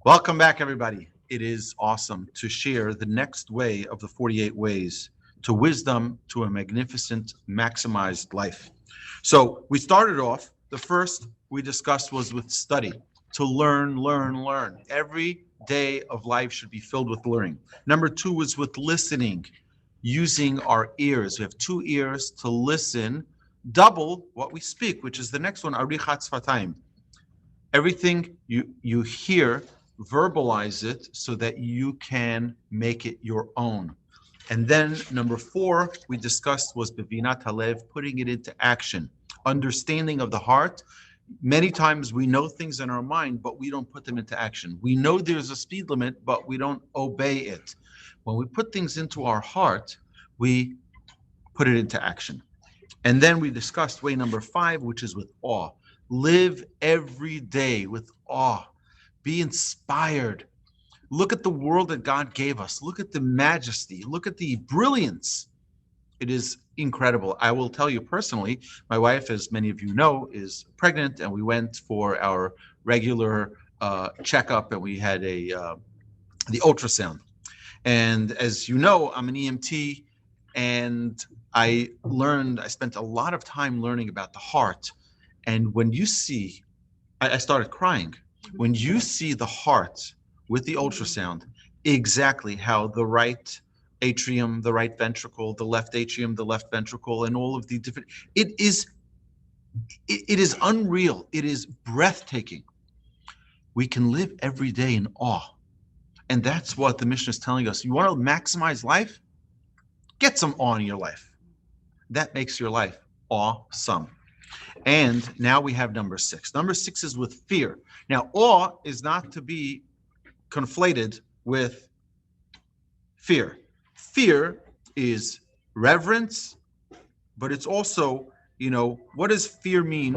Welcome back, everybody. It is awesome to share the next way of the 48 ways to wisdom to a magnificent, maximized life. So we started off, the first we discussed was with study, to learn, learn, learn. Every day of life should be filled with learning. Number two was with listening, using our ears. We have two ears to listen, double what we speak, which is the next one, arichat sfatayim. Everything you hear, verbalize it so that you can make it your own. And then number four we discussed was bevinat halev, putting it into action, understanding of the heart. Many times we know things in our mind, but we don't put them into action. We know there's a speed limit, but we don't obey it. When we put things into our heart, we put it into action. And then we discussed way number five, which is with awe. Live every day with awe. Be inspired. Look at the world that God gave us. Look at the majesty. Look at the brilliance. It is incredible. I will tell you personally, my wife, as many of you know, is pregnant, and we went for our regular checkup, and we had the ultrasound. And as you know, I'm an EMT, and I spent a lot of time learning about the heart. And when you see, I started crying. When you see the heart with the ultrasound, exactly how the right atrium, the right ventricle, the left atrium, the left ventricle, and all of the different, it is unreal. It is breathtaking. We can live every day in awe. And that's what the Mishnah is telling us. You want to maximize life? Get some awe in your life. That makes your life awesome. And now we have number six. Number six is with fear. Now, awe is not to be conflated with fear. Fear is reverence, but it's also, what does fear mean?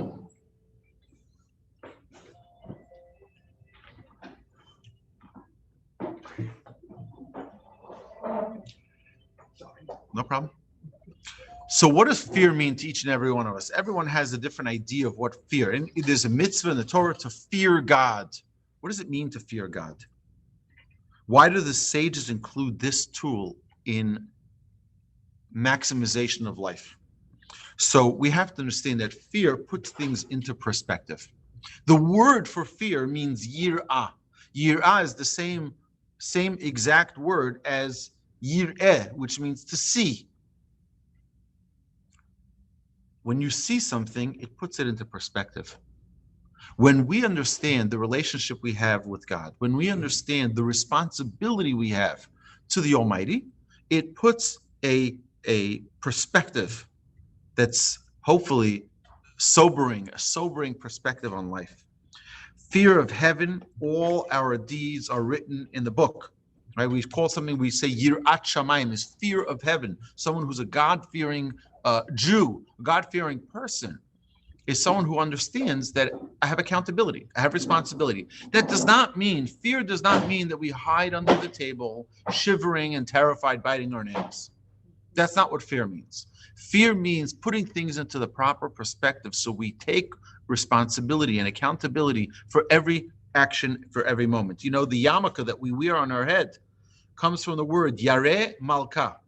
No problem. So what does fear mean to each and every one of us? Everyone has a different idea of what fear, and there's a mitzvah in the Torah to fear God. What does it mean to fear God? Why do the sages include this tool in maximization of life? So we have to understand that fear puts things into perspective. The word for fear means yir'ah. Yir'ah is the same exact word as yir'eh, which means to see. When you see something, it puts it into perspective. When we understand the relationship we have with God, when we understand the responsibility we have to the Almighty, it puts a perspective that's hopefully a sobering perspective on life. Fear of heaven, all our deeds are written in the book. Right? We call something, we say yirat shamayim, is fear of heaven. Someone who's a God-fearing Jew, God-fearing person, is someone who understands that I have accountability, I have responsibility. That does not mean, fear does not mean that we hide under the table, shivering and terrified, biting our nails. That's not what fear means. Fear means putting things into the proper perspective so we take responsibility and accountability for every action, for every moment. The yarmulke that we wear on our head comes from the word yareh malka,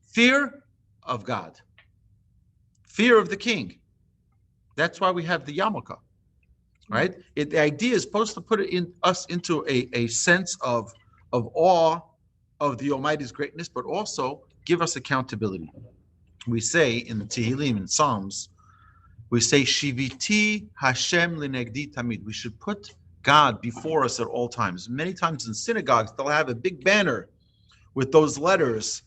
fear of God, fear of the king. That's why we have the yarmulke, right? The idea is supposed to put us into a sense of awe of the Almighty's greatness, but also give us accountability. We say in the Tehillim, in Psalms, we say, Shiviti Hashem linegdi tamid. We should put God before us at all times. Many times in synagogues, they'll have a big banner with those letters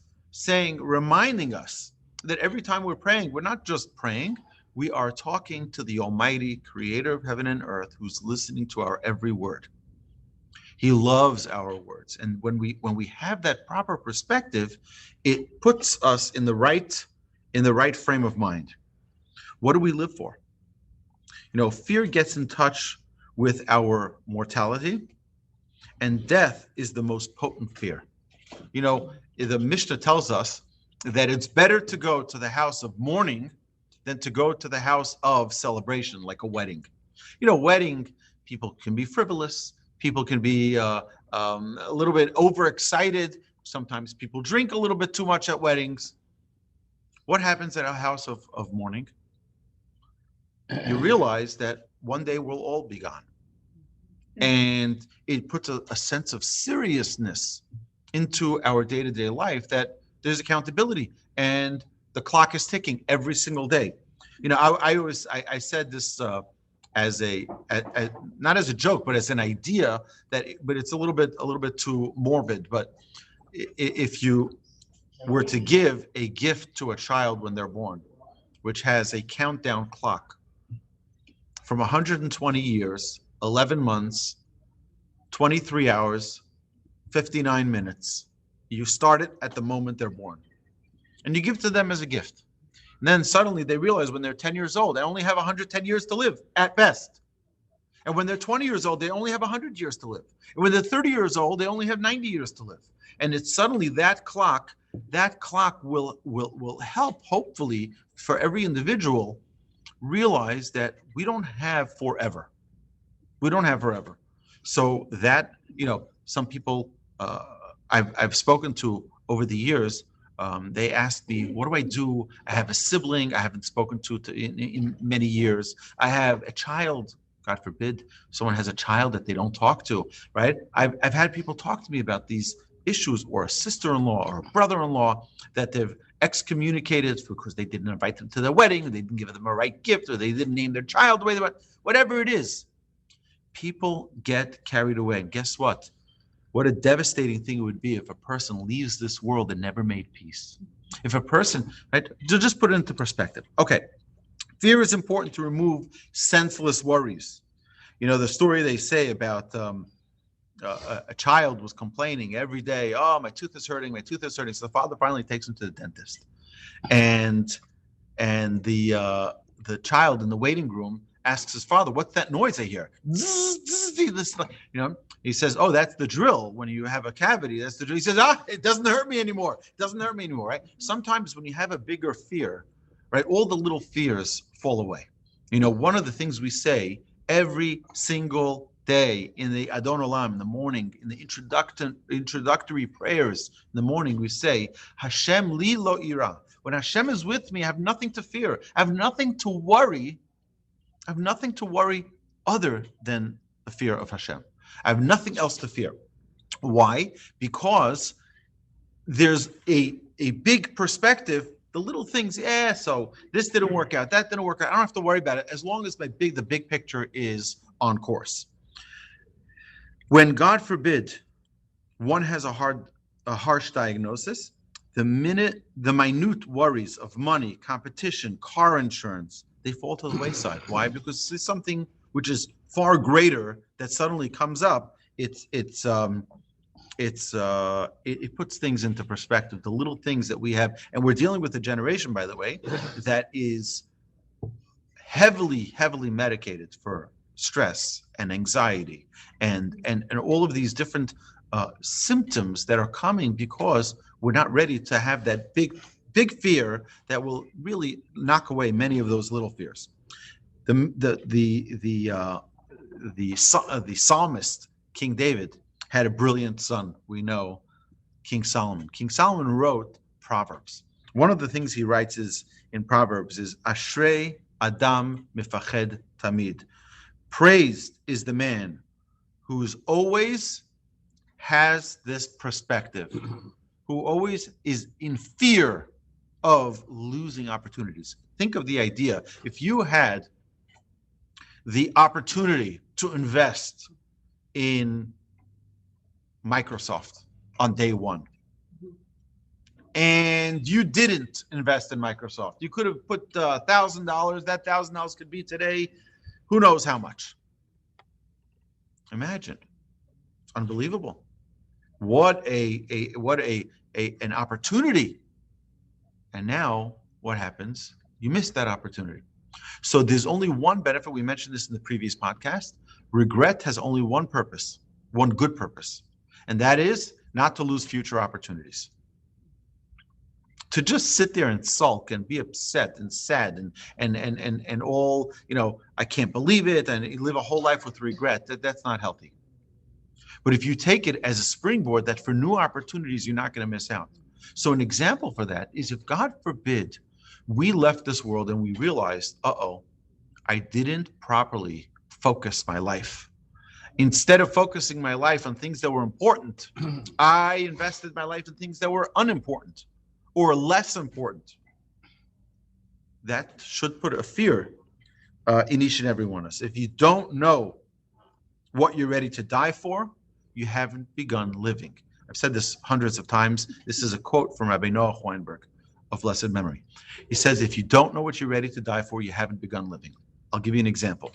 reminding us that every time we're praying, we're not just praying, we are talking to the Almighty Creator of heaven and earth, who's listening to our every word. He loves our words. And when we have that proper perspective, it puts us in the right frame of mind. What do we live for? Fear gets in touch with our mortality, and death is the most potent fear. The Mishnah tells us that it's better to go to the house of mourning than to go to the house of celebration, like a wedding. Wedding, people can be frivolous. People can be a little bit overexcited. Sometimes people drink a little bit too much at weddings. What happens at a house of mourning? You realize that one day we'll all be gone. And it puts a sense of seriousness into our day-to-day life, that there's accountability and the clock is ticking every single day. I said this as not as a joke, but as an idea but it's a little bit too morbid. But if you were to give a gift to a child when they're born, which has a countdown clock from 120 years, 11 months, 23 hours, 59 minutes. You start it at the moment they're born. And you give to them as a gift. And then suddenly they realize when they're 10 years old, they only have 110 years to live at best. And when they're 20 years old, they only have 100 years to live. And when they're 30 years old, they only have 90 years to live. And it's suddenly that clock will help, hopefully, for every individual realize that we don't have forever. We don't have forever. So that, some people I've spoken to over the years, they asked me, what do I do? I have a sibling I haven't spoken to in many years. I have a child, God forbid, someone has a child that they don't talk to, right? I've had people talk to me about these issues, or a sister-in-law or a brother-in-law that they've excommunicated because they didn't invite them to their wedding, or they didn't give them a right gift, or they didn't name their child the way they want, whatever it is. People get carried away. And guess what? What a devastating thing it would be if a person leaves this world and never made peace. If a person, right, to just put it into perspective. Okay, fear is important to remove senseless worries. The story they say about a child was complaining every day, oh, my tooth is hurting. So the father finally takes him to the dentist. And the child in the waiting room asks his father, what's that noise I hear? He says, oh, that's the drill. When you have a cavity, that's the drill. He says, it doesn't hurt me anymore. Right? Sometimes when you have a bigger fear, right, all the little fears fall away. One of the things we say every single day in the Adon Olam, in the morning, in the introductory prayers in the morning, we say, Hashem li lo ira. When Hashem is with me, I have nothing to fear. I have nothing to worry. I have nothing to worry other than the fear of Hashem. I have nothing else to fear. Why? Because there's a big perspective. The little things, so this didn't work out, that didn't work out. I don't have to worry about it as long as the big picture is on course. When, God forbid, one has a harsh diagnosis, the minute worries of money, competition, car insurance, they fall to the wayside. Why? Because there's something which is far greater that suddenly comes up. It puts things into perspective. The little things that we have, and we're dealing with a generation, by the way, that is heavily medicated for stress and anxiety and all of these different symptoms that are coming because we're not ready to have that big fear that will really knock away many of those little fears. The psalmist King David had a brilliant son. We know King Solomon. King Solomon wrote Proverbs. One of the things he writes in Proverbs is Ashrei Adam Mifached Tamid. Praised is the man who's always has this perspective, who always is in fear of losing opportunities. Think of the idea. If you had the opportunity to invest in Microsoft on day one, and you didn't invest in Microsoft, you could have put $1,000. That $1,000 could be today, who knows how much. Imagine. It's unbelievable. What an opportunity. And now what happens? You missed that opportunity. So there's only one benefit. We mentioned this in the previous podcast. Regret has only one purpose, one good purpose, and that is not to lose future opportunities. To just sit there and sulk and be upset and sad and all, I can't believe it, and live a whole life with regret, that's not healthy. But if you take it as a springboard, that for new opportunities, you're not going to miss out. So an example for that is, if God forbid we left this world and we realized, I didn't properly focus my life. Instead of focusing my life on things that were important, I invested my life in things that were unimportant or less important. That should put a fear in each and every one of us. If you don't know what you're ready to die for, you haven't begun living. I've said this hundreds of times. This is a quote from Rabbi Noah Weinberg of blessed memory. He says, if you don't know what you're ready to die for, you haven't begun living. I'll give you an example.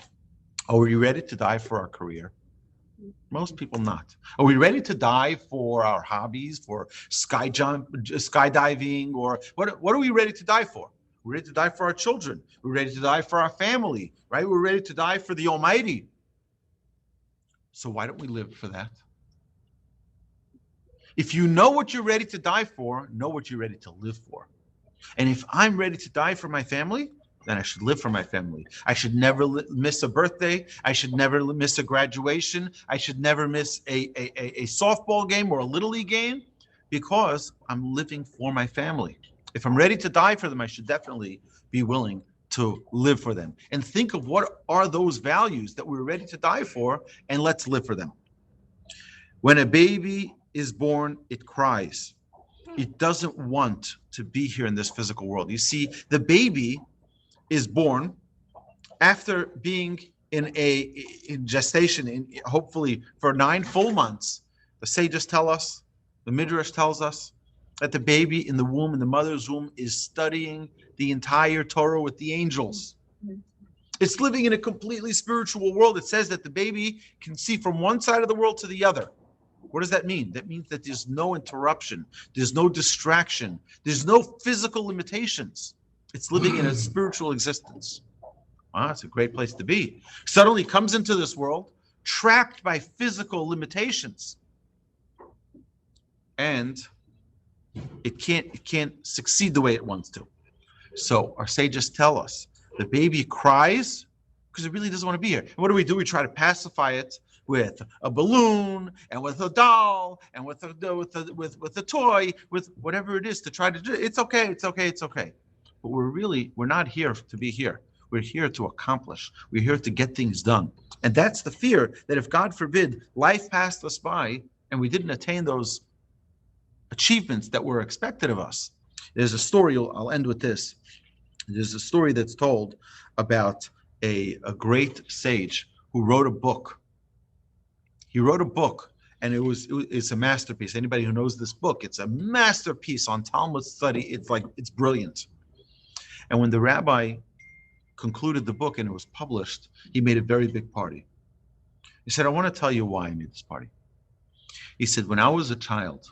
Are you ready to die for our career? Most people not. Are we ready to die for our hobbies, for skydiving, or what are we ready to die for? We're ready to die for our children. We're ready to die for our family, right? We're ready to die for the Almighty. So why don't we live for that? If you know what you're ready to die for, know what you're ready to live for. And if I'm ready to die for my family, then I should live for my family. I should never miss a birthday. I should never miss a graduation. I should never miss a softball game or a Little League game, because I'm living for my family. If I'm ready to die for them, I should definitely be willing to live for them. And think of what are those values that we're ready to die for, and let's live for them. When a baby is born, it cries. It doesn't want to be here in this physical world. You see, the baby is born after being in gestation, hopefully for 9 full months. The sages tell us, the Midrash tells us, that the baby in the womb, in the mother's womb, is studying the entire Torah with the angels. It's living in a completely spiritual world. It says that the baby can see from one side of the world to the other. What does that mean? That means that there's no interruption, there's no distraction, there's no physical limitations. It's living in a spiritual existence. Wow, it's a great place to be. Suddenly comes into this world trapped by physical limitations, and it can't succeed the way it wants to. So our sages tell us the baby cries because it really doesn't want to be here. And what do? We try to pacify it with a balloon and with a doll and with a toy, with whatever it is, to try to do. It's okay. But we're not here to be here. We're here to accomplish. We're here to get things done. And that's the fear, that if God forbid life passed us by and we didn't attain those achievements that were expected of us. There's a story, I'll end with this. There's a story that's told about a great sage who wrote a book. He wrote a book, and it's a masterpiece. Anybody who knows this book, it's a masterpiece on Talmud study. It's brilliant. And when the rabbi concluded the book and it was published, he made a very big party. He said, I want to tell you why I made this party. He said, when I was a child,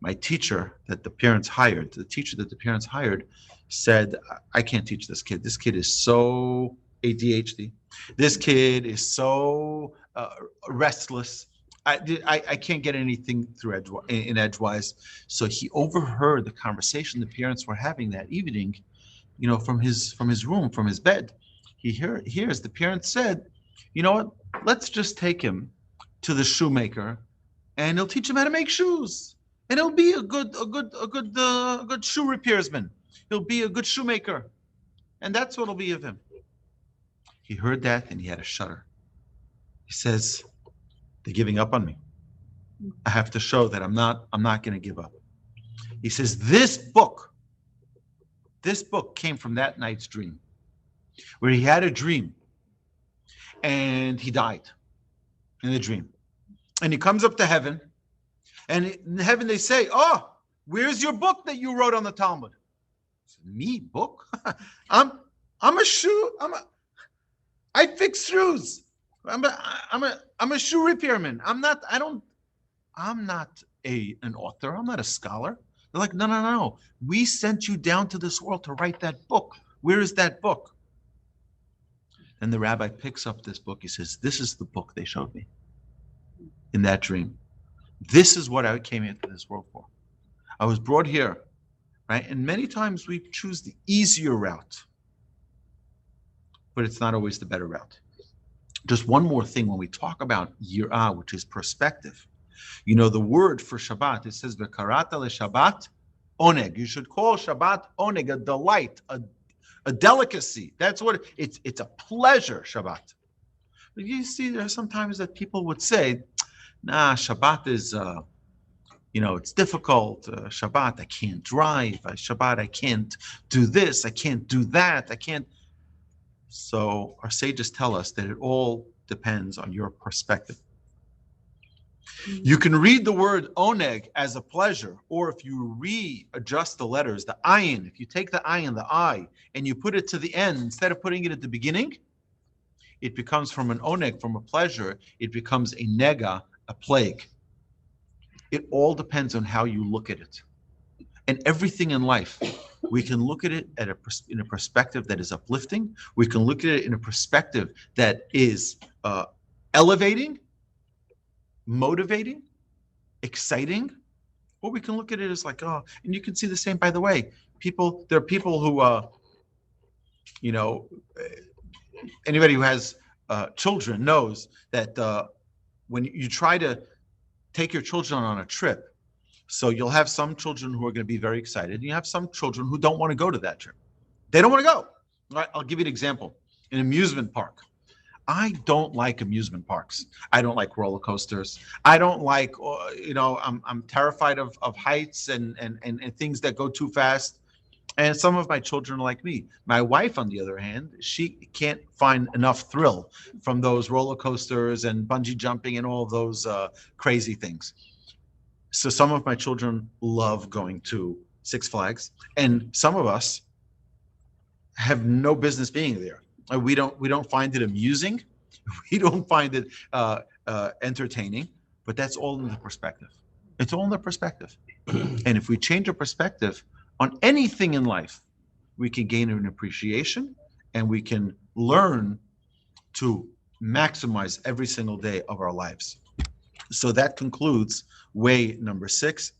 my teacher that the parents hired, said, I can't teach this kid. This kid is so ADHD. This kid is so restless. I can't get anything through in edgewise. So he overheard the conversation the parents were having that evening, from his room, from his bed. He hears the parents said, you know what? Let's just take him to the shoemaker, and he'll teach him how to make shoes, and he'll be a good shoe repairsman. He'll be a good shoemaker, and that's what'll be of him. He heard that and he had a shudder. He says, they're giving up on me. I have to show that I'm not going to give up. He says, this book came from that night's dream, where he had a dream and he died in the dream. And he comes up to heaven, and in heaven they say, oh, where's your book that you wrote on the Talmud? Me, book? I'm a shoe. I fix shoes. I'm a shoe repairman. I'm not an author. I'm not a scholar. They're like, no. We sent you down to this world to write that book. Where is that book? And the rabbi picks up this book. He says, this is the book they showed me in that dream. This is what I came into this world for. I was brought here right? And many times we choose the easier route, but it's not always the better route. Just one more thing when we talk about yirah, which is perspective. You know, the word for Shabbat, it says, V'karata leShabbat oneg. You should call Shabbat oneg, a delight, a delicacy. That's what it's a pleasure, Shabbat. But you see, there are sometimes that people would say, nah, Shabbat is, it's difficult. Shabbat, I can't drive. Shabbat, I can't do this. I can't do that. I can't. So our sages tell us that it all depends on your perspective. You can read the word oneg as a pleasure, or if you readjust the letters, the ayin, if you take the ayin, the I, and you put it to the end, instead of putting it at the beginning, it becomes from an oneg, from a pleasure, it becomes a nega, a plague. It all depends on how you look at it. And everything in life, we can look at it in a perspective that is uplifting. We can look at it in a perspective that is elevating, motivating, exciting, or we can look at it as like, oh, and you can see the same, by the way, there are people who, anybody who has children knows that when you try to take your children on a trip, so you'll have some children who are going to be very excited, and you have some children who don't want to go to that trip. They don't want to go. All right, I'll give you an example. An amusement park. I don't like amusement parks. I don't like roller coasters. I don't like, I'm terrified of heights and things that go too fast. And some of my children are like me. My wife, on the other hand, she can't find enough thrill from those roller coasters and bungee jumping and all of those crazy things. So some of my children love going to Six Flags, and some of us have no business being there. We don't find it amusing. We don't find it entertaining, but that's all in the perspective. It's all in the perspective. And if we change our perspective on anything in life, we can gain an appreciation, and we can learn to maximize every single day of our lives. So that concludes way number 6.